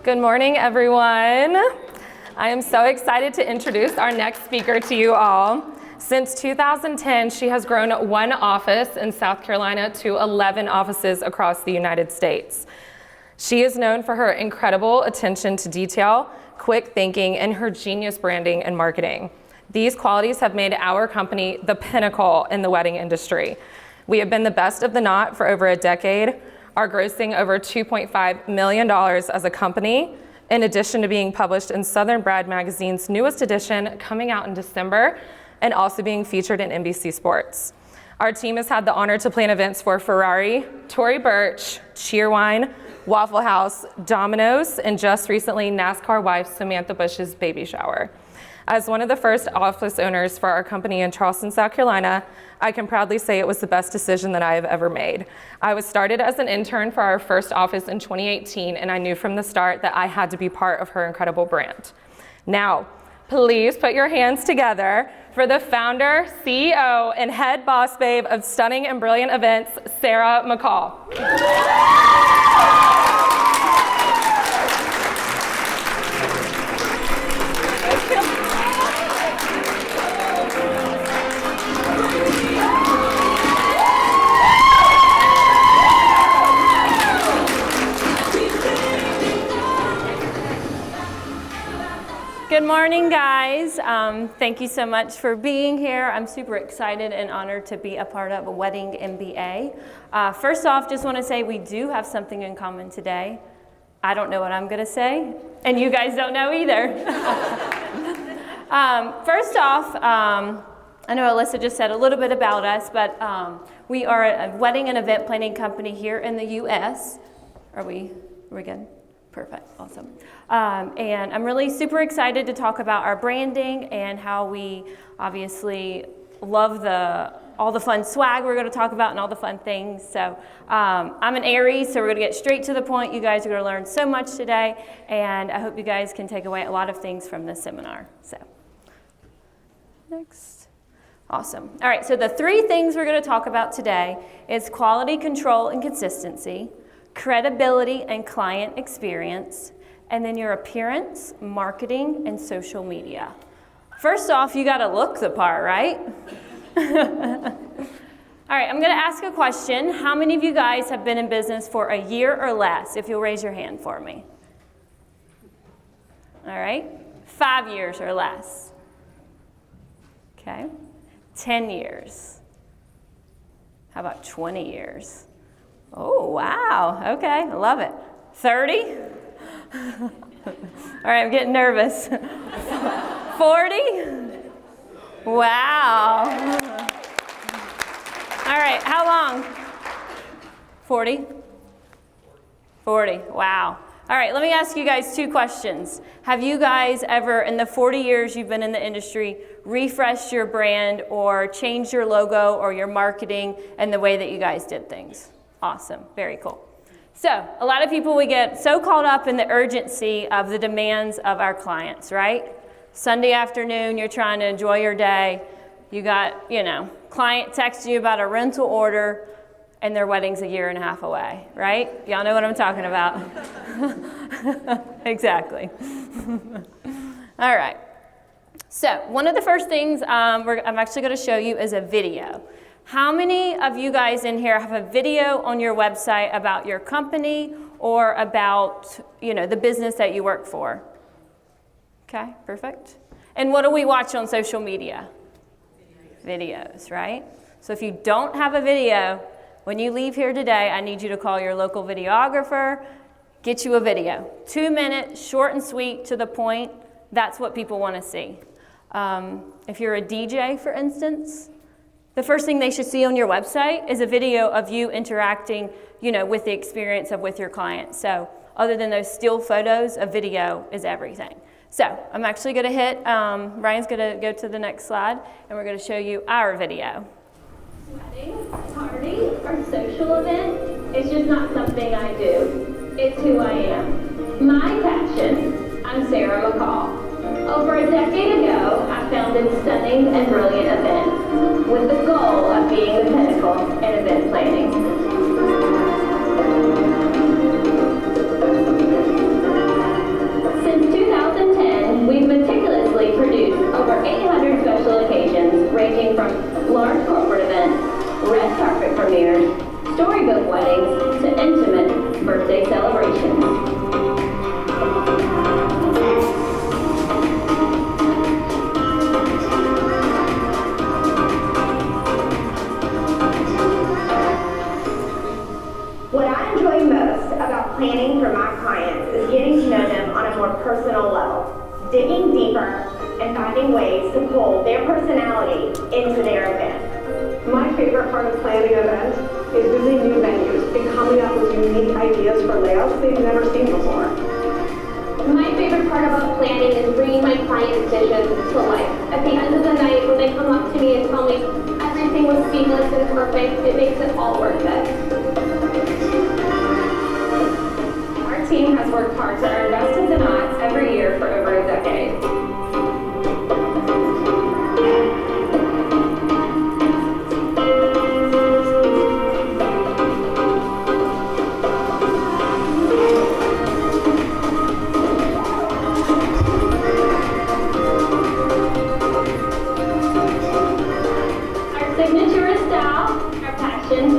Good morning, everyone. I am so excited to introduce our next speaker to you all. Since 2010, she has grown one office in South Carolina to 11 offices across the United States. She is known for her incredible attention to detail, quick thinking, and her genius branding and marketing. These qualities have made our company the pinnacle in the wedding industry. We have been the best of the knot for over a decade, are grossing over $2.5 million as a company, in addition to being published in Southern Bride Magazine's newest edition coming out in December, and also being featured in NBC Sports. Our team has had the honor to plan events for Ferrari, Tory Burch, Cheerwine, Waffle House, Domino's, and just recently NASCAR wife Samantha Bush's baby shower. As one of the first office owners for our company in Charleston, South Carolina, I can proudly say it was the best decision that I have ever made. I was started as an intern for our first office in 2018, and I knew from the start that I had to be part of her incredible brand. Now, please put your hands together for the founder, CEO, and head boss babe of Stunning and Brilliant Events, Sara McCall. Good morning, guys. Thank you so much for being here. I'm super excited and honored to be a part of a Wedding MBA. First off, just want to say we do have something in common today. I don't know what I'm going to say, and you guys don't know either. First off, I know Alyssa just said a little bit about us, but we are a wedding and event planning company here in the U.S. Are we good? Perfect, awesome. And I'm really super excited to talk about our branding and how we obviously love all the fun swag we're going to talk about and all the fun things. So I'm an Aries, so we're going to get straight to the point. You guys are going to learn so much today, and I hope you guys can take away a lot of things from this seminar. So next. Awesome. All right, so the three things we're going to talk about today is quality control and consistency, credibility and client experience, and then your appearance, marketing, and social media. First off, you gotta look the part, right? All right, I'm gonna ask a question. How many of you guys have been in business for a year or less? If you'll raise your hand for me. All right, 5 years or less. Okay, 10 years. How about 20 years? Oh, wow, okay, I love it. 30? All right, I'm getting nervous. 40? Wow. All right, how long? 40? 40, wow. All right, let me ask you guys two questions. Have you guys ever, in the 40 years you've been in the industry, refreshed your brand or changed your logo or your marketing and the way that you guys did things? Awesome, very cool. So a lot of people, we get so caught up in the urgency of the demands of our clients, right? Sunday afternoon, you're trying to enjoy your day. You got, client texts you about a rental order and their wedding's a year and a half away, right? Y'all know what I'm talking about. Exactly. All right. So one of the first things I'm actually going to show you is a video. How many of you guys in here have a video on your website about your company or about, the business that you work for? Okay, perfect. And what do we watch on social media? Videos, right? So if you don't have a video, when you leave here today, I need you to call your local videographer, get you a video. 2 minutes, short and sweet, to the point. That's what people want to see. If you're a DJ, for instance, the first thing they should see on your website is a video of you interacting, with the experience with your client. So other than those still photos, a video is everything. So I'm actually going to hit, Ryan's going to go to the next slide, and we're going to show you our video. Wedding, party, or social event is just not something I do. It's who I am. My passion, I'm Sara McCall. Over a decade ago, I founded Stunning and Brilliant Events with the goal of being the pinnacle in event planning. find ways to pull their personality into their event. My favorite part of planning events is visiting new venues and coming up with unique ideas for layouts they've never seen before. My favorite part about planning is bringing my clients' visions to life. At the end of the night, when they come up to me and tell me everything was seamless and perfect, it makes it all worth it. Our team has worked hard to earn best of the knots every year for over a decade.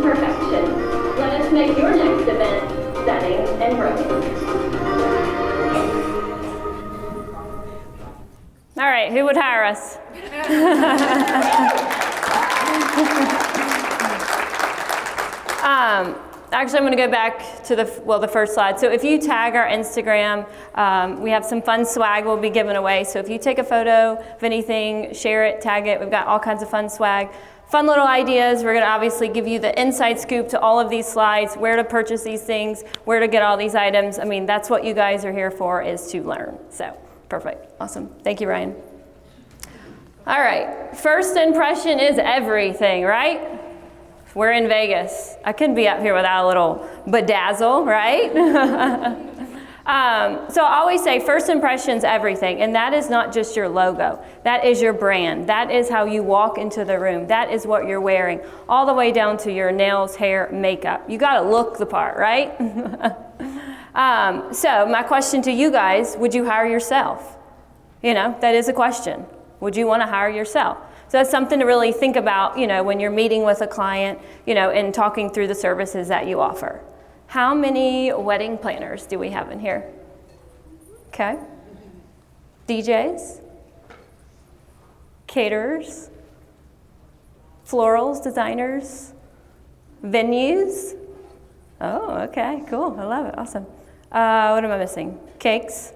Perfection. Let us make your next event stunning and brilliant. All right, who would hire us? Actually, I'm going to go back to the first slide. So if you tag our Instagram, we have some fun swag we'll be giving away. So if you take a photo of anything, share it, tag it. We've got all kinds of fun swag. Fun little ideas. We're going to obviously give you the inside scoop to all of these slides, where to purchase these things, where to get all these items. I mean, that's what you guys are here for, is to learn. So, perfect. Awesome. Thank you, Ryan. All right. First impression is everything, right? We're in Vegas. I couldn't be up here without a little bedazzle, right? So I always say first impression's everything, and that is not just your logo. That is your brand. That is how you walk into the room. That is what you're wearing, all the way down to your nails, hair, makeup. You got to look the part, right? So my question to you guys, would you hire yourself? You know, that is a question. Would you want to hire yourself? So that's something to really think about, you know, when you're meeting with a client, you know, and talking through the services that you offer. How many wedding planners do we have in here? Okay. DJs? Caterers? Florals, designers? Venues? Oh, okay, cool. I love it. Awesome. What am I missing? Cakes?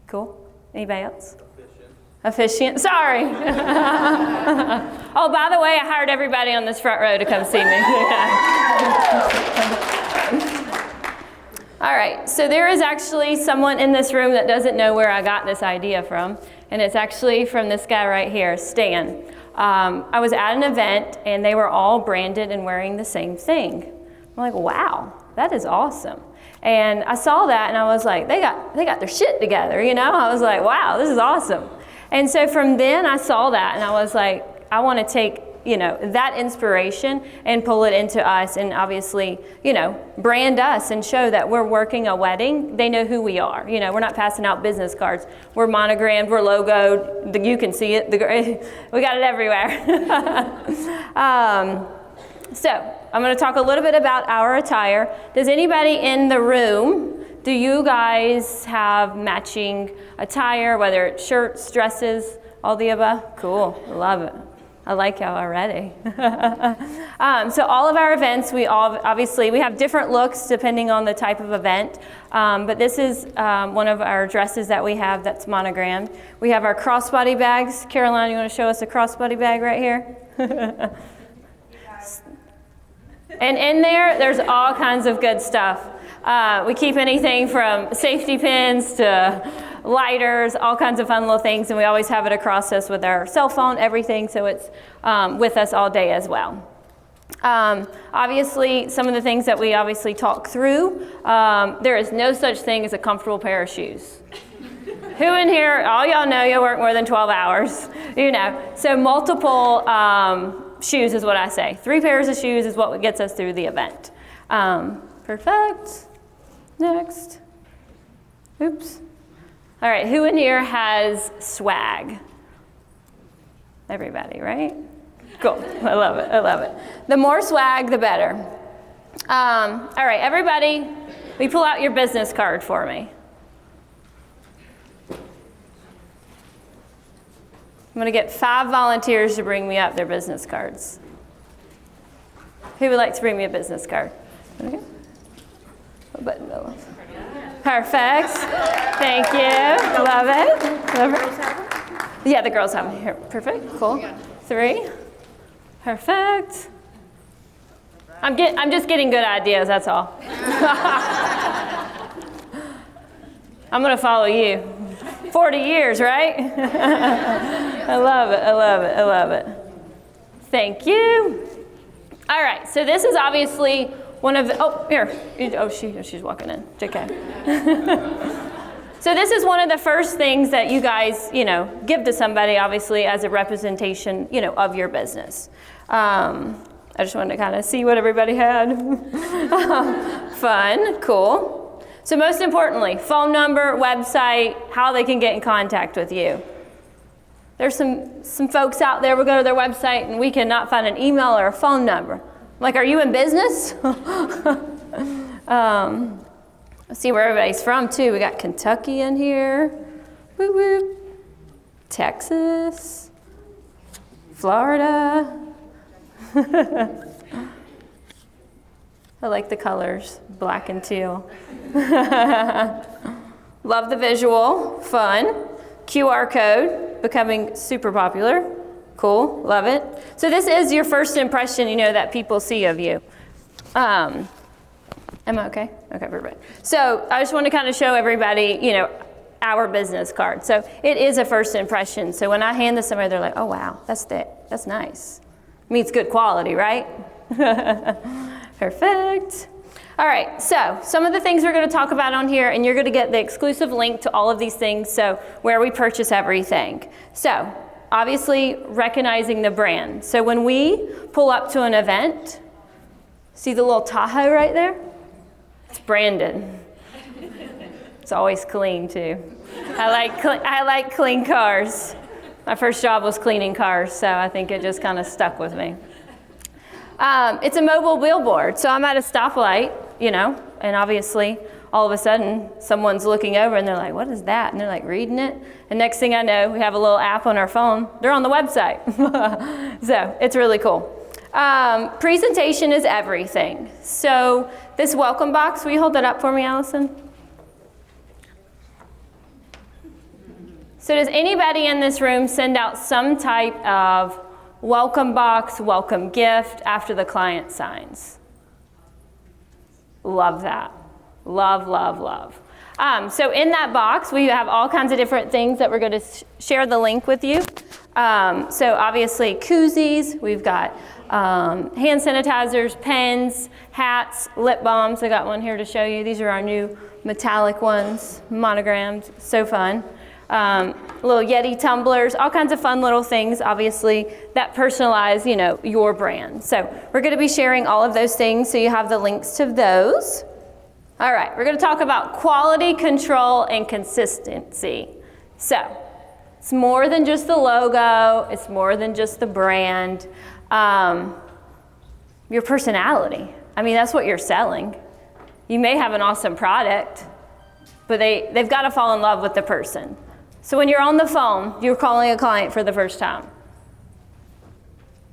Cool. Anybody else? Officiant. Sorry. Oh, by the way, I hired everybody on this front row to come see me. All right, so there is actually someone in this room that doesn't know where I got this idea from, and it's actually from this guy right here, Stan. I was at an event, and they were all branded and wearing the same thing. I'm like, wow, that is awesome. And I saw that, and I was like, they got their shit together, you know? I was like, wow, this is awesome. And so from then, I saw that, and I was like, I want to take, you know, that inspiration and pull it into us, and obviously, you know, brand us and show that we're working a wedding. They know who we are. You know, we're not passing out business cards. We're monogrammed, we're logoed. You can see it. We got it everywhere. So I'm going to talk a little bit about our attire. Does anybody in the room, do you guys have matching attire, whether it's shirts, dresses, all the above? Cool, I love it. I like y'all already. So all of our events, we have different looks depending on the type of event. But this is one of our dresses that we have that's monogrammed. We have our crossbody bags. Caroline, you want to show us a crossbody bag right here? And in there's all kinds of good stuff. We keep anything from safety pins to lighters, all kinds of fun little things, and we always have it across us with our cell phone, everything, so it's with us all day as well. Obviously, some of the things that we obviously talk through, there is no such thing as a comfortable pair of shoes. Who in here, all y'all know you work more than 12 hours, you know, so multiple shoes is what I say. 3 pairs of shoes is what gets us through the event. Perfect. Next. Oops. All right, who in here has swag? Everybody, right? Cool, I love it, I love it. The more swag, the better. All right, everybody, will you pull out your business card for me? I'm gonna get 5 volunteers to bring me up their business cards. Who would like to bring me a business card? Okay. What button will I? Perfect. Thank you. Love it. Love it. Yeah, the girls have here. Perfect, cool. 3. Perfect. I'm just getting good ideas, that's all. I'm gonna follow you. 40 years, right? I love it, I love it, I love it. Thank you. All right, so this is obviously one of the, oh, here. Oh, she's walking in, JK. So this is one of the first things that you guys, give to somebody, obviously, as a representation, of your business. I just wanted to kind of see what everybody had. Fun, cool. So most importantly, phone number, website, how they can get in contact with you. There's some folks out there, we go to their website and we cannot find an email or a phone number. Like, are you in business? Let's see where everybody's from too. We got Kentucky in here, woo woo. Texas, Florida. I like the colors, black and teal. Love the visual, fun. QR code, becoming super popular. Cool, love it. So this is your first impression, that people see of you. Am I okay? Okay, perfect. So I just want to kind of show everybody, our business card. So it is a first impression. So when I hand this to somebody, they're like, oh wow, that's thick, that's nice. Means good quality, right? Perfect. All right, so some of the things we're going to talk about on here, and you're going to get the exclusive link to all of these things, so where we purchase everything. So obviously recognizing the brand. So when we pull up to an event, see the little Tahoe right there? It's branded. It's always clean too. I like clean cars. My first job was cleaning cars, so I think it just kind of stuck with me. It's a mobile billboard, so I'm at a stoplight, and obviously all of a sudden someone's looking over and they're like, what is that? And they're like reading it. And next thing I know, we have a little app on our phone. They're on the website. So it's really cool. Presentation is everything. So this welcome box, will you hold that up for me, Allison? So does anybody in this room send out some type of welcome box, welcome gift after the client signs? Love that. Love, love, love. So in that box, we have all kinds of different things that we're going to share the link with you. So obviously koozies, we've got hand sanitizers, pens, hats, lip balms. I got one here to show you. These are our new metallic ones, monogrammed, so fun. Little Yeti tumblers, all kinds of fun little things, obviously, that personalize, your brand. So we're going to be sharing all of those things, so you have the links to those. All right, we're going to talk about quality control and consistency. So it's more than just the logo. It's more than just the brand. Your personality. I mean, that's what you're selling. You may have an awesome product, but they've got to fall in love with the person. So when you're on the phone, you're calling a client for the first time.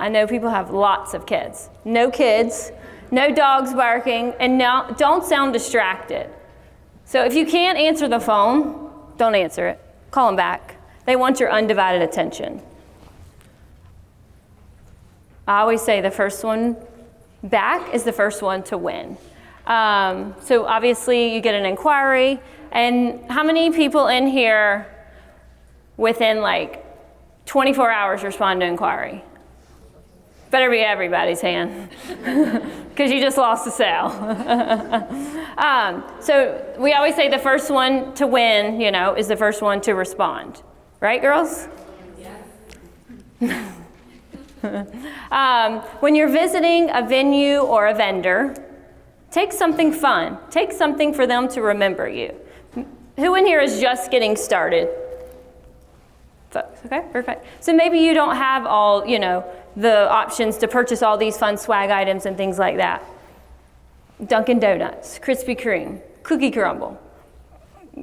I know people have lots of kids. No kids, no dogs barking, and no, don't sound distracted. So if you can't answer the phone, don't answer it. Call them back. They want your undivided attention. I always say the first one back is the first one to win. So obviously you get an inquiry, and how many people in here within like 24 hours respond to inquiry? Better be everybody's hand, because you just lost the sale. So we always say the first one to win, is the first one to respond. Right, girls? Yes. When you're visiting a venue or a vendor, take something fun. Take something for them to remember you. Who in here is just getting started? Folks, okay, perfect. So maybe you don't have all, the options to purchase all these fun swag items and things like that. Dunkin' Donuts, Krispy Kreme, Cookie Crumble.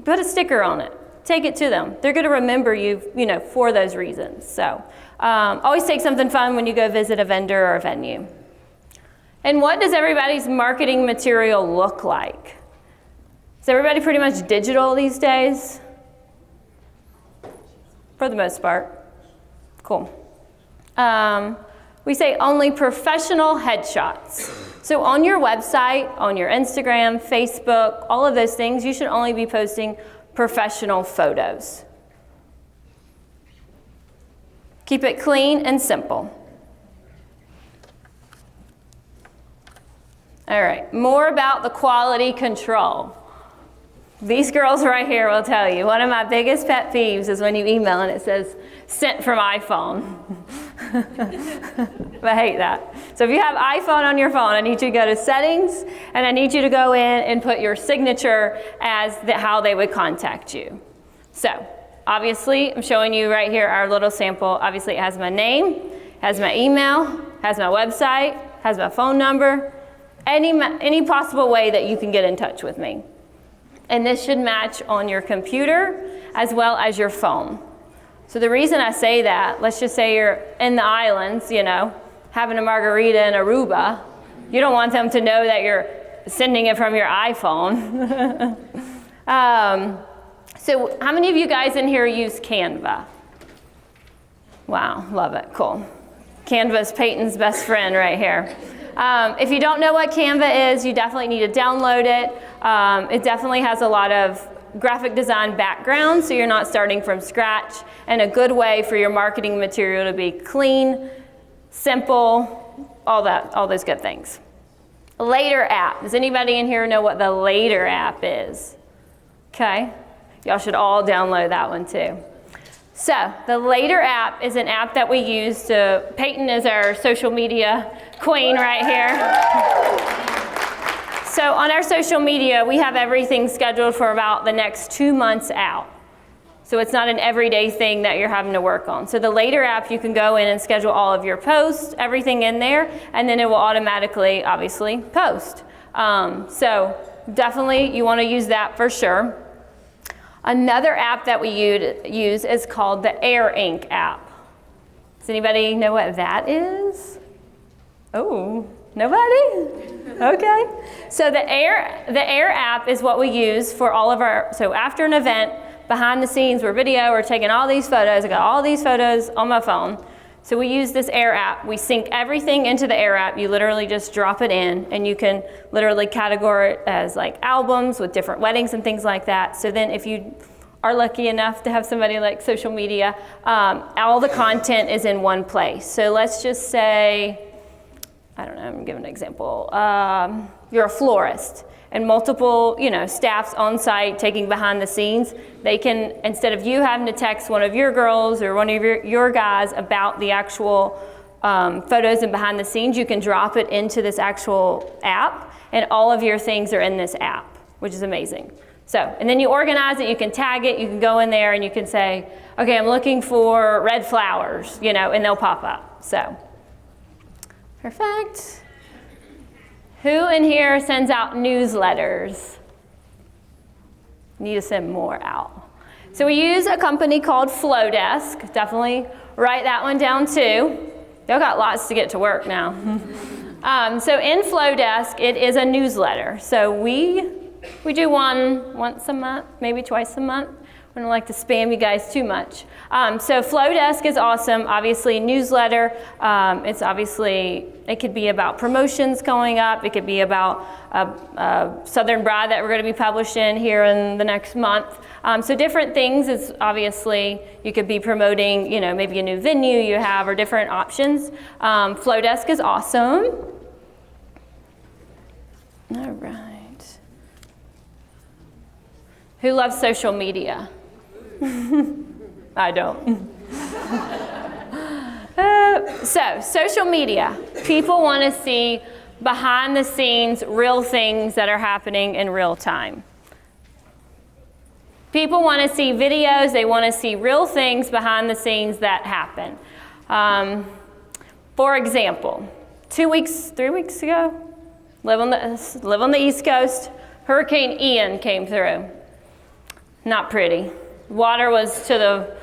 Put a sticker on it. Take it to them. They're going to remember you, for those reasons. So always take something fun when you go visit a vendor or a venue. And what does everybody's marketing material look like? Is everybody pretty much digital these days? For the most part. Cool. We say only professional headshots. So on your website, on your Instagram, Facebook, all of those things, you should only be posting professional photos. Keep it clean and simple. All right, more about the quality control. These girls right here will tell you, one of my biggest pet peeves is when you email and it says, sent from iPhone. I hate that. So if you have iPhone on your phone, I need you to go to settings, and I need you to go in and put your signature as how they would contact you. So obviously, I'm showing you right here our little sample. Obviously, it has my name, has my email, has my website, has my phone number, any possible way that you can get in touch with me. And this should match on your computer as well as your phone. So the reason I say that, let's just say you're in the islands, you know, having a margarita in Aruba. You don't want them to know that you're sending it from your iPhone. So how many of you guys in here use Canva? Wow, love it, cool. Canva is Peyton's best friend right here. If you don't know what Canva is, you definitely need to download it. It definitely has a lot of graphic design background, so you're not starting from scratch, and a good way for your marketing material to be clean, simple, all those good things. Later app. Does anybody in here know what the Later app is? Okay, y'all should all download that one too. So the Later app is an app that we use to, Peyton is our social media queen right here. So on our social media, we have everything scheduled for about the next 2 months out. So it's not an everyday thing that you're having to work on. So the Later app, you can go in and schedule all of your posts, everything in there, and then it will automatically, obviously, post. So definitely you want to use that for sure. Another app that we use is called the Air Ink app. Does anybody know what that is? Oh, nobody? Okay. So the Air app is what we use for all of our, so after an event, behind the scenes, we're taking all these photos. I got all these photos on my phone. So we use this Air app. We sync everything into the Air app. You literally just drop it in, and you can literally categorize it as like albums with different weddings and things like that. So then if you are lucky enough to have somebody like social media, all the content is in one place. So let's just say, I don't know, I'm giving an example. You're a florist, and multiple, staffs on site taking behind the scenes. They can, instead of you having to text one of your girls or one of your guys about the actual photos and behind the scenes, you can drop it into this actual app, and all of your things are in this app, which is amazing. So, and then you organize it, you can tag it, you can go in there and you can say, okay, I'm looking for red flowers, and they'll pop up. So, perfect. Who in here sends out newsletters? Need to send more out. So we use a company called Flowdesk. Definitely write that one down too. Y'all got lots to get to work now. So in Flowdesk, it is a newsletter. So we do one once a month, maybe twice a month. I don't like to spam you guys too much. So Flowdesk is awesome. Obviously, newsletter. It's obviously, it could be about promotions going up. It could be about a Southern Bride that we're going to be publishing here in the next month. So different things is obviously, you could be promoting, maybe a new venue you have or different options. Flowdesk is awesome. All right. Who loves social media? I don't. So, social media. People want to see behind the scenes real things that are happening in real time. People want to see videos. They want to see real things behind the scenes that happen. For example, 3 weeks ago, live on the East Coast, Hurricane Ian came through. Not pretty. Water was to the,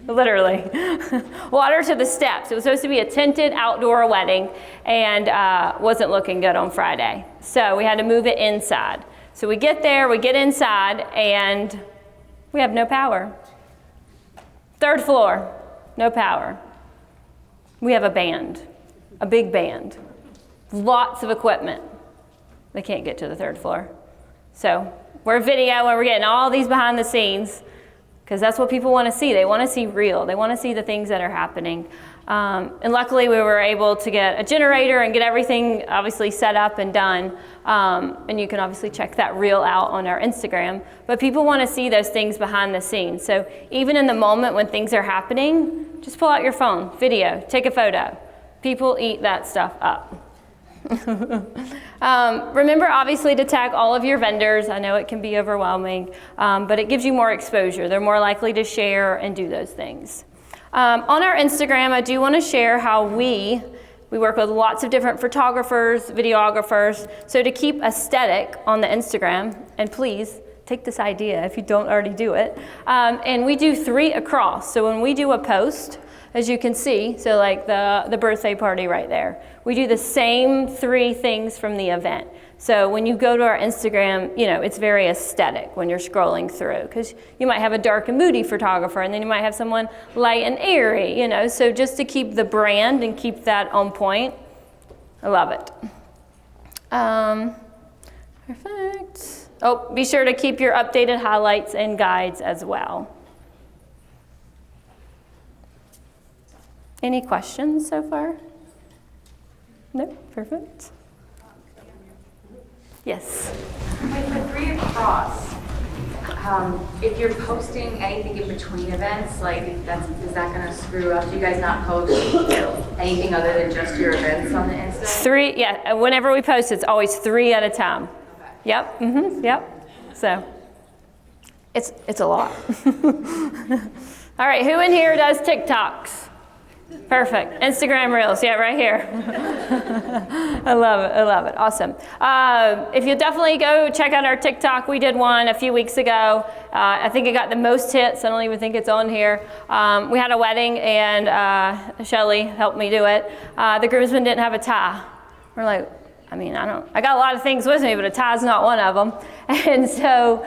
literally, water to the steps. It was supposed to be a tented outdoor wedding, and wasn't looking good on Friday. So we had to move it inside. So we get there, we get inside, and we have no power. Third floor, no power. We have a band, a big band, lots of equipment. They can't get to the third floor. So we're video and we're getting all these behind the scenes because that's what people want to see. They want to see real. They want to see the things that are happening. And luckily we were able to get a generator and get everything obviously set up and done. And you can obviously check that reel out on our Instagram. But people want to see those things behind the scenes. So even in the moment when things are happening, just pull out your phone, video, take a photo. People eat that stuff up. Remember obviously to tag all of your vendors. I know it can be overwhelming, but it gives you more exposure. They're more likely to share and do those things. On our Instagram, I do want to share how we work with lots of different photographers, videographers. So to keep aesthetic on the Instagram, and please take this idea if you don't already do it, and we do 3 across. So when we do a post, as you can see, so like the birthday party right there, we do the same 3 things from the event. So when you go to our Instagram, you know, it's very aesthetic when you're scrolling through, because you might have a dark and moody photographer, and then you might have someone light and airy, you know, so just to keep the brand and keep that on point, I love it. Perfect. Oh, be sure to keep your updated highlights and guides as well. Any questions so far? No? Perfect. Yes. With the 3 across, if you're posting anything in between events, like is that going to screw up? Do you guys not post anything other than just your events on the Insta? 3, yeah. Whenever we post, it's always 3 at a time. Okay. Yep. Yep. So it's a lot. All right. Who in here does TikToks? Perfect. Instagram Reels, yeah, right here. I love it. I love it. Awesome. If you definitely go check out our TikTok, we did one a few weeks ago. I think it got the most hits. I don't even think it's on here. We had a wedding, and Shelly helped me do it. The groomsmen didn't have a tie. We're like, I got a lot of things with me, but a tie's not one of them. And so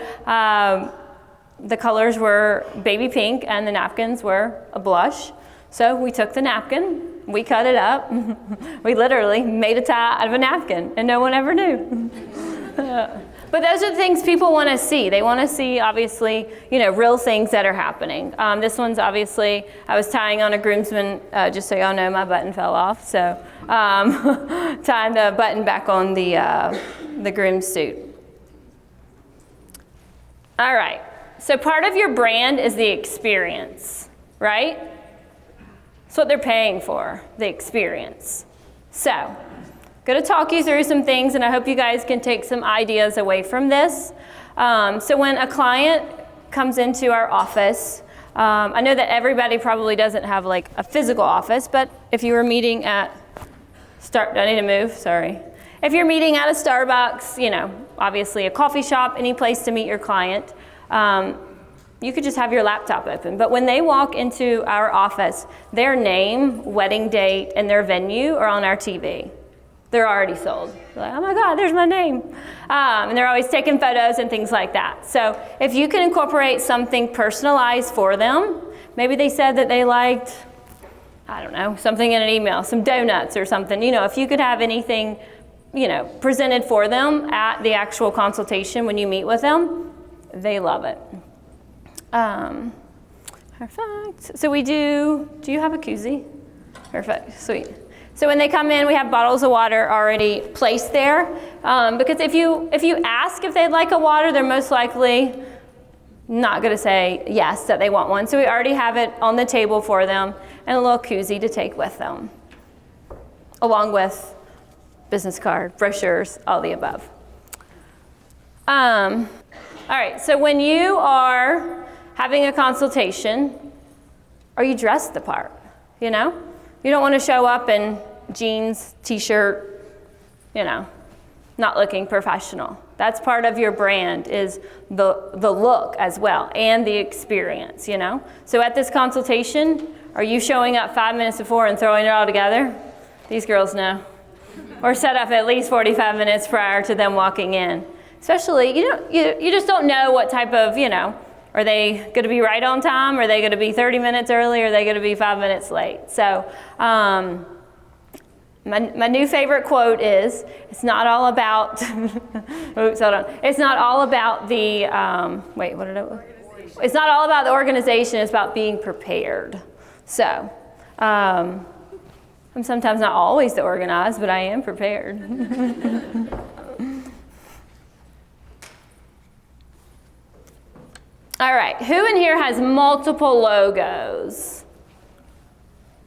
the colors were baby pink, and the napkins were a blush. So we took the napkin, we cut it up, we literally made a tie out of a napkin, and no one ever knew. But those are the things people want to see. They want to see, obviously, you know, real things that are happening. This one's obviously, I was tying on a groomsman, just so y'all know, my button fell off. So tying the button back on the groom's suit. All right, so part of your brand is the experience, right? That's what they're paying for, the experience. So, I'm going to talk you through some things, and I hope you guys can take some ideas away from this. So when a client comes into our office, I know that everybody probably doesn't have like a physical office, but if you were meeting at, do I need to move? Sorry. If you're meeting at a Starbucks, you know, obviously a coffee shop, any place to meet your client, you could just have your laptop open. But when they walk into our office, their name, wedding date, and their venue are on our TV. They're already sold. They're like, oh my God, there's my name. And they're always taking photos and things like that. So if you can incorporate something personalized for them, maybe they said that they liked, I don't know, something in an email, some donuts or something. You know, if you could have anything, you know, presented for them at the actual consultation when you meet with them, they love it. Perfect. So we do you have a koozie? Perfect, sweet. So when they come in, we have bottles of water already placed there. Because if you ask if they'd like a water, they're most likely not gonna say yes, that they want one. So we already have it on the table for them and a little koozie to take with them, along with business card, brochures, all the above. All right, so when you are having a consultation, are you dressed the part, you know? You don't want to show up in jeans, t-shirt, you know, not looking professional. That's part of your brand, is the look as well, and the experience, you know? So at this consultation, are you showing up 5 minutes before and throwing it all together? These girls know. Or set up at least 45 minutes prior to them walking in. Especially, you just don't know what type of, you know, Are they going to be right on time? Are they going to be 30 minutes early? Or are they going to be 5 minutes late? So my new favorite quote is, it's not all about, oops, hold on. It's not all about the, it's not all about the organization, it's about being prepared. So I'm sometimes not always the organized, but I am prepared. All right, who in here has multiple logos?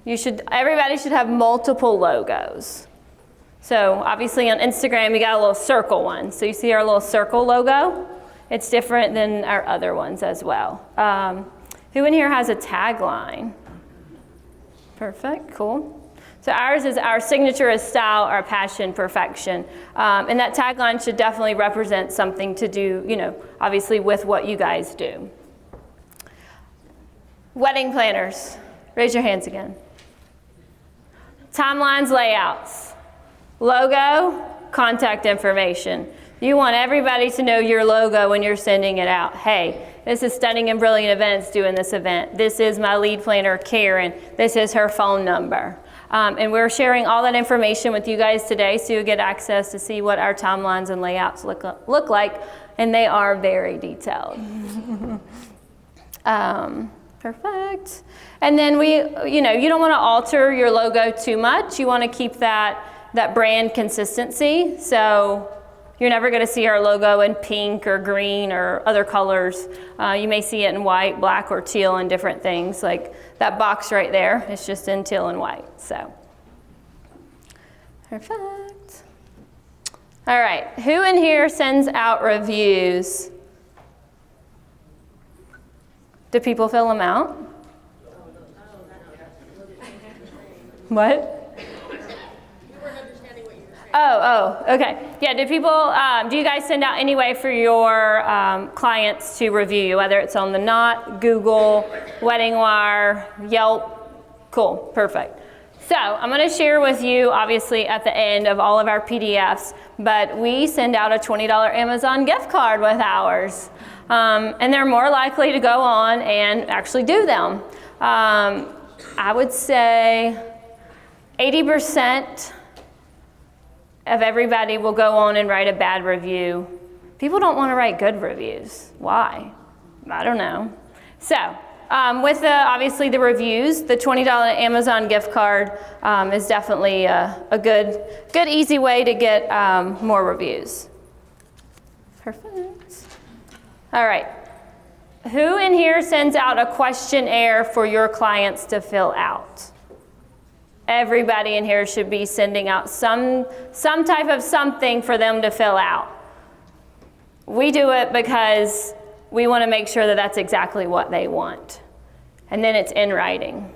Everybody should have multiple logos. So obviously on Instagram, you got a little circle one. So you see our little circle logo? It's different than our other ones as well. Who in here has a tagline? Perfect, cool. So ours is, our signature is style, our passion, perfection. And that tagline should definitely represent something to do, obviously with what you guys do. Wedding planners, raise your hands again. Timelines, layouts. Logo, contact information. You want everybody to know your logo when you're sending it out. Hey, this is Stunning and Brilliant Events doing this event. This is my lead planner, Karen. This is her phone number. And we're sharing all that information with you guys today so you'll get access to see what our timelines and layouts look like, and they are very detailed. Perfect. And then you don't want to alter your logo too much. You want to keep that brand consistency. So you're never going to see our logo in pink or green or other colors. You may see it in white, black, or teal and different things. Like that box right there, it's just in teal and white. So, perfect. All right, who in here sends out reviews? Do people fill them out? What? Oh, okay. Yeah, do you guys send out any way for your clients to review you, whether it's on the Knot, Google, Wedding Wire, Yelp? Cool, perfect. So I'm going to share with you, obviously, at the end of all of our PDFs, but we send out a $20 Amazon gift card with ours. And they're more likely to go on and actually do them. I would say 80% of everybody will go on and write a bad review. People don't want to write good reviews. Why? I don't know. So with obviously the reviews, the $20 Amazon gift card is definitely a good easy way to get more reviews. Perfect. All right. Who in here sends out a questionnaire for your clients to fill out? Everybody in here should be sending out some type of something for them to fill out. We do it because we want to make sure that that's exactly what they want. And then it's in writing.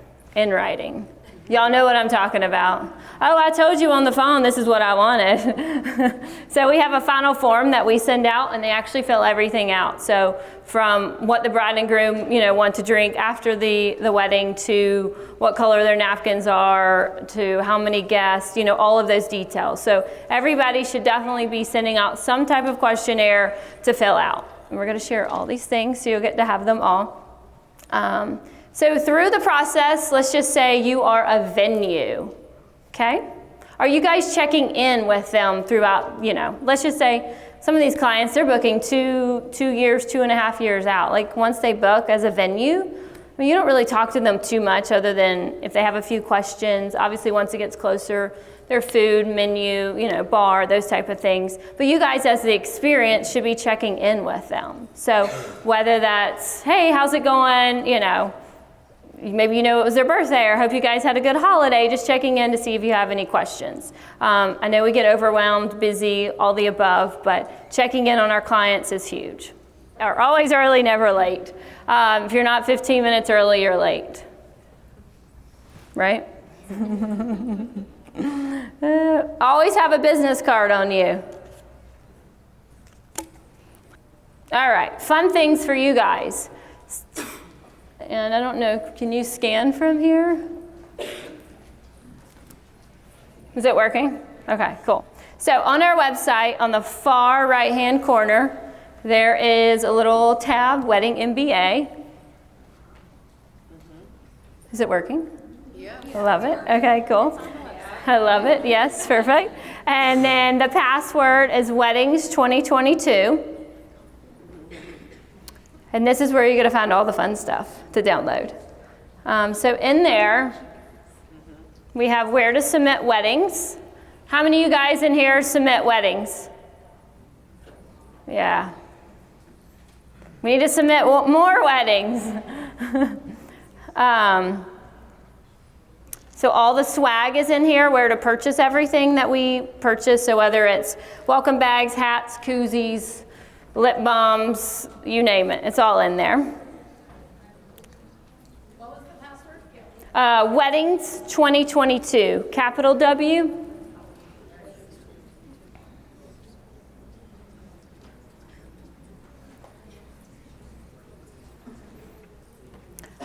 Y'all know what I'm talking about. Oh, I told you on the phone this is what I wanted. So we have a final form that we send out, and they actually fill everything out. So from what the bride and groom, want to drink after the wedding, to what color their napkins are, to how many guests, all of those details. So everybody should definitely be sending out some type of questionnaire to fill out. And we're going to share all these things so you'll get to have them all. So through the process, let's just say you are a venue, okay? Are you guys checking in with them throughout, let's just say some of these clients, they're booking 2 years, 2.5 years out. Like once they book as a venue, you don't really talk to them too much other than if they have a few questions. Obviously, once it gets closer, their food, menu, bar, those type of things. But you guys as the experience should be checking in with them. So whether that's, hey, how's it going, maybe it was their birthday, or hope you guys had a good holiday, just checking in to see if you have any questions. I know we get overwhelmed, busy, all the above, but checking in on our clients is huge. Are always early, never late. If you're not 15 minutes early, you're late. Right? Always have a business card on you. All right, fun things for you guys. And I don't know, can you scan from here? Is it working? Okay, cool. So on our website, on the far right-hand corner, There is a little tab, Wedding MBA. Is it working? Yeah. I love it. Okay, cool. I love it. Yes, perfect. And then the password is Weddings 2022. And this is where you're going to find all the fun stuff to download. So in there, we have where to submit weddings. How many of you guys in here submit weddings? Yeah. We need to submit more weddings. So all the swag is in here, where to purchase everything that we purchase. So whether it's welcome bags, hats, koozies, lip balms, you name it, it's all in there. What was the password? Weddings 2022, capital W.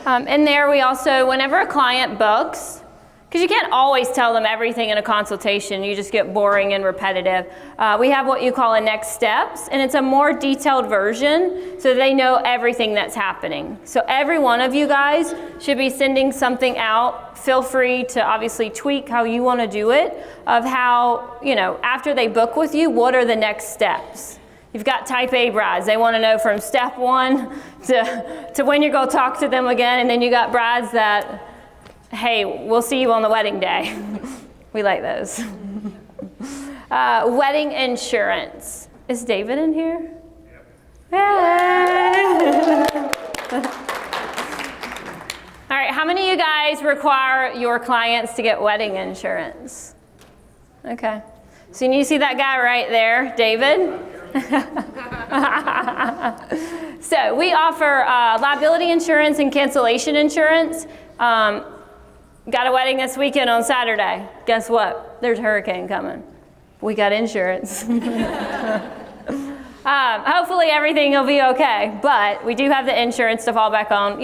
In there we also, whenever a client books, because you can't always tell them everything in a consultation, you just get boring and repetitive. We have what you call a next steps, and it's a more detailed version so they know everything that's happening. So every one of you guys should be sending something out. Feel free to obviously tweak how you want to do it, of how, after they book with you, what are the next steps? You've got type A brides. They want to know from step 1 to when you're going to talk to them again. And then you got brides that, hey, we'll see you on the wedding day. We like those. Wedding insurance. Is David in here? Yep. All right, how many of you guys require your clients to get wedding insurance? Okay. So you see that guy right there, David? So we offer liability insurance and cancellation insurance. Got a wedding this weekend on Saturday. Guess what? There's a hurricane coming. We got insurance. Hopefully everything will be okay, but we do have the insurance to fall back on,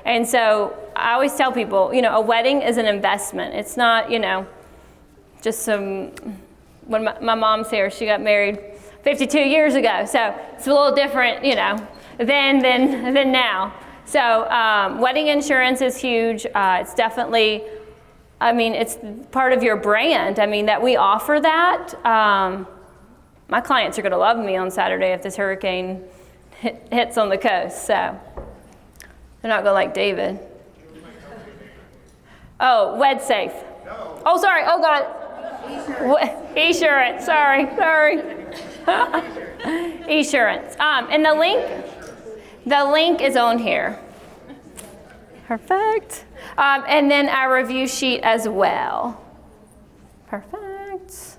And so I always tell people, a wedding is an investment. It's not, just some. When my mom's here, she got married 52 years ago, so it's a little different, than now. So wedding insurance is huge. It's definitely, it's part of your brand. That we offer that. My clients are going to love me on Saturday if this hurricane hits on the coast. So they're not going to like David. Oh, Wed Safe. Oh, sorry. Oh, God. Esurance. Sorry. Esurance. And the link is on here. Perfect. And then our review sheet as well. Perfect.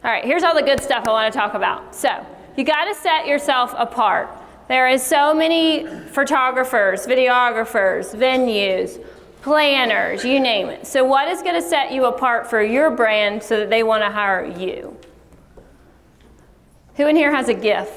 All right, here's all the good stuff I want to talk about. So you got to set yourself apart. There is so many photographers, videographers, venues, planners, you name it. So what is going to set you apart for your brand so that they want to hire you? Who in here has a GIF?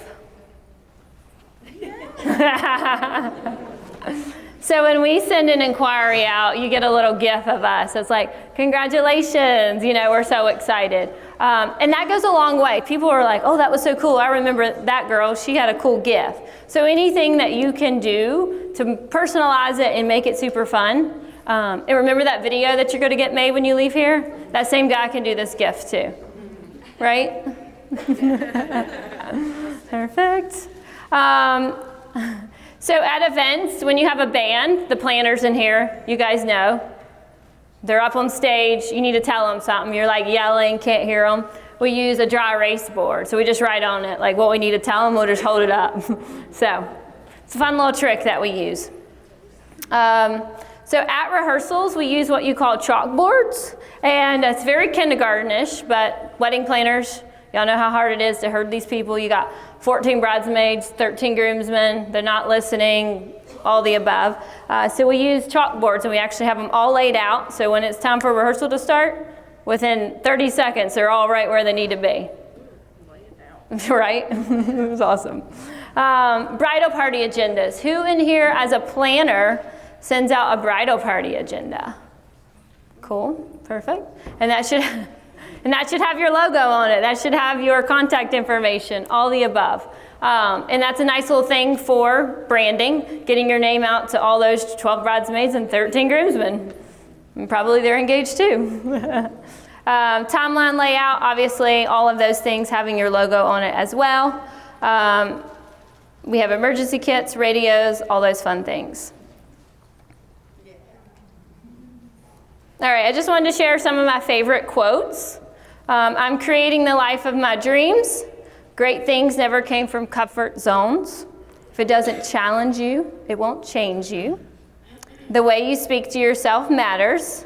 So when we send an inquiry out, you get a little GIF of us. It's like, congratulations, we're so excited. And that goes a long way. People are like, oh, that was so cool. I remember that girl, she had a cool GIF. So anything that you can do to personalize it and make it super fun. And remember that video that you're going to get made when you leave here? That same guy can do this GIF too, right? Perfect. So at events, when you have a band, the planners in here, you guys know, they're up on stage, you need to tell them something. You're like yelling, can't hear them. We use a dry erase board, so we just write on it like what we need to tell them, we'll just hold it up. So it's a fun little trick that we use. So at rehearsals, we use what you call chalkboards, and it's very kindergartenish, but wedding planners, y'all know how hard it is to herd these people. You got 14 bridesmaids, 13 groomsmen, they're not listening, all the above. So we use chalkboards, and we actually have them all laid out, so when it's time for rehearsal to start, within 30 seconds, they're all right where they need to be. Right? It was awesome. Bridal party agendas. Who in here as a planner sends out a bridal party agenda? Cool, perfect. And that should have your logo on it. That should have your contact information, all the above. And that's a nice little thing for branding, getting your name out to all those 12 bridesmaids and 13 groomsmen. And probably they're engaged too. Timeline layout, obviously all of those things having your logo on it as well. We have emergency kits, radios, all those fun things. All right, I just wanted to share some of my favorite quotes. I'm creating the life of my dreams. Great things never came from comfort zones. If it doesn't challenge you, it won't change you. The way you speak to yourself matters.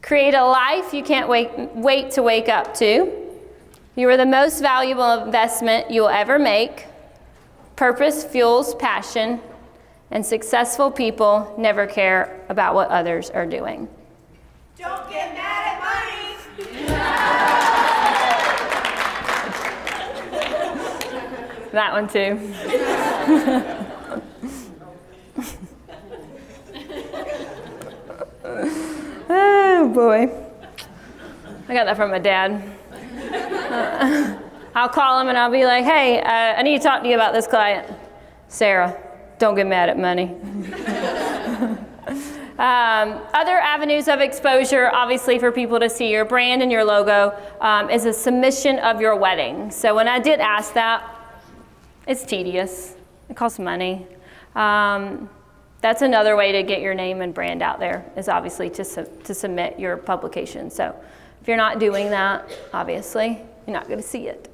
Create a life you can't wait to wake up to. You are the most valuable investment you'll ever make. Purpose fuels passion, and successful people never care about what others are doing. Don't get mad at money. That one too. Oh boy. I got that from my dad. I'll call him and I'll be like, hey, I need to talk to you about this client. Sara, don't get mad at money. Other avenues of exposure, obviously for people to see your brand and your logo, is a submission of your wedding. So when I did ask that, it's tedious. It costs money. That's another way to get your name and brand out there, is obviously to submit your publication. So if you're not doing that, obviously, you're not going to see it.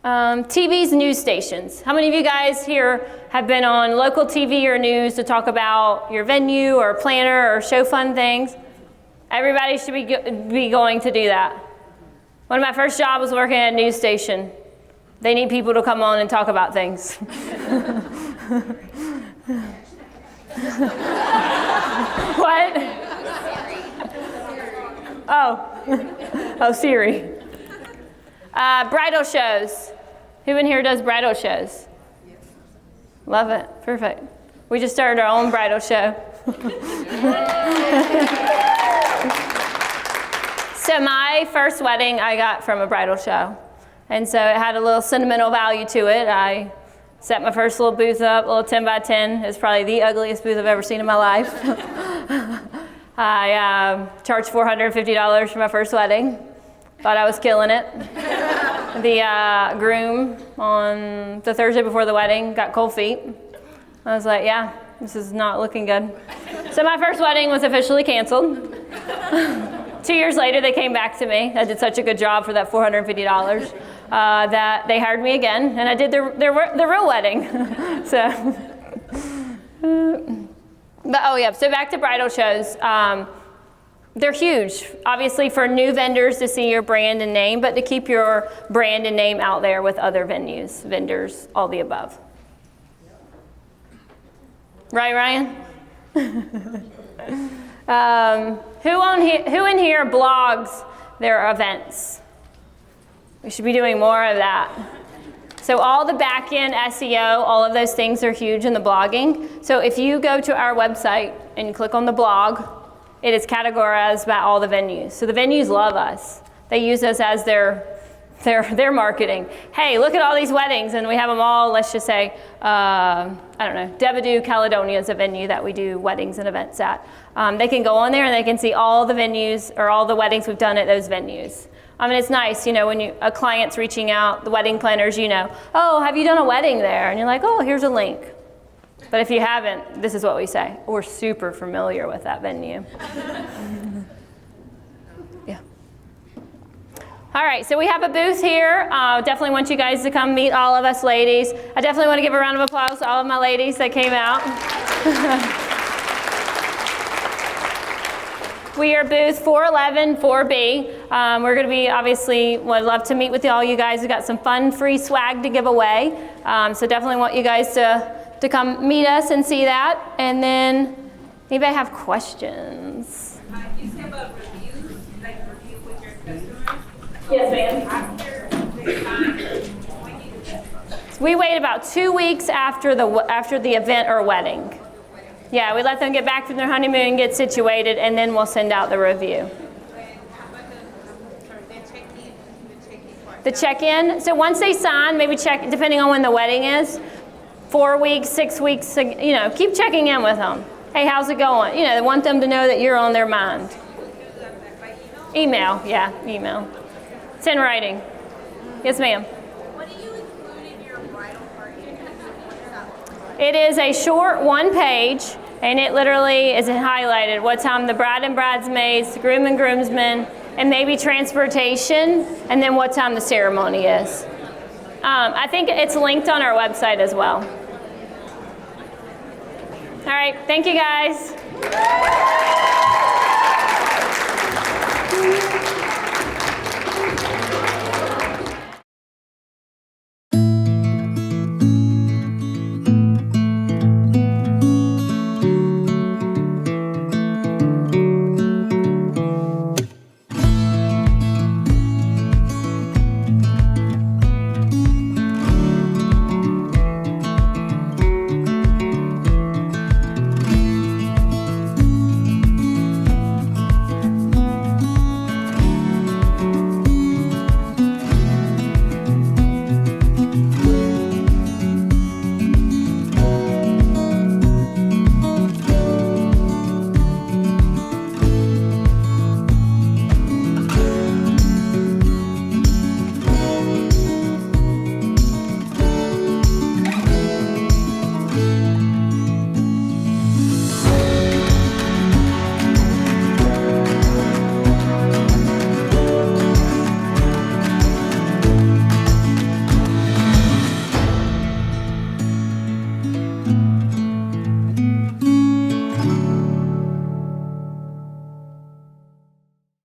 TV's news stations. How many of you guys here have been on local TV or news to talk about your venue or planner or show fun things? Everybody should be going to do that. One of my first jobs was working at a news station. They need people to come on and talk about things. What? Oh, Siri. Bridal shows. Who in here does bridal shows? Love it. Perfect. We just started our own bridal show. So my first wedding I got from a bridal show. And so it had a little sentimental value to it. I set my first little booth up, a little 10 by 10. It's probably the ugliest booth I've ever seen in my life. I charged $450 for my first wedding. Thought I was killing it. The groom on the Thursday before the wedding got cold feet. I was like, yeah, this is not looking good. So my first wedding was officially canceled. 2 years later, they came back to me. I did such a good job for that $450 that they hired me again, and I did the real wedding. So, but oh yeah, so back to bridal shows. They're huge, obviously, for new vendors to see your brand and name, but to keep your brand and name out there with other venues, vendors, all the above. Right, Ryan? Who in here blogs their events? We should be doing more of that. So all the back-end SEO, all of those things are huge in the blogging. So if you go to our website and click on the blog, it is categorized by all the venues. So the venues love us. They use us as their marketing. Hey, look at all these weddings, and we have them all, let's just say, I don't know, Devadu, Caledonia is a venue that we do weddings and events at. They can go on there and they can see all the venues or all the weddings we've done at those venues. I mean, it's nice, you know, when a client's reaching out, the wedding planners, you know, oh, have you done a wedding there? And you're like, oh, here's a link. But if you haven't, this is what we say. We're super familiar with that venue. Yeah. All right, so we have a booth here. Definitely want you guys to come meet all of us ladies. I definitely want to give a round of applause to all of my ladies that came out. We are booth 411, 4B. We're going to be, obviously, would love to meet with all you guys. We've got some fun, free swag to give away. So definitely want you guys to come meet us and see that. And then, anybody have questions? You said about reviews, like review with your customers. Yes, ma'am. After the time, when you We wait about 2 weeks after the event or wedding. Yeah, we let them get back from their honeymoon, get situated, and then we'll send out the review. The check-in, so once they sign, maybe check, depending on when the wedding is, 4 weeks, 6 weeks, you know, keep checking in with them. Hey, how's it going? You know, they want them to know that you're on their mind. Email, yeah, email. It's in writing. Yes, ma'am. What do you include in your bridal party? It is a short 1 page, and it literally is highlighted what time the bride and bridesmaids, the groom and groomsmen, and maybe transportation, and then what time the ceremony is. I think it's linked on our website as well. All right, thank you guys.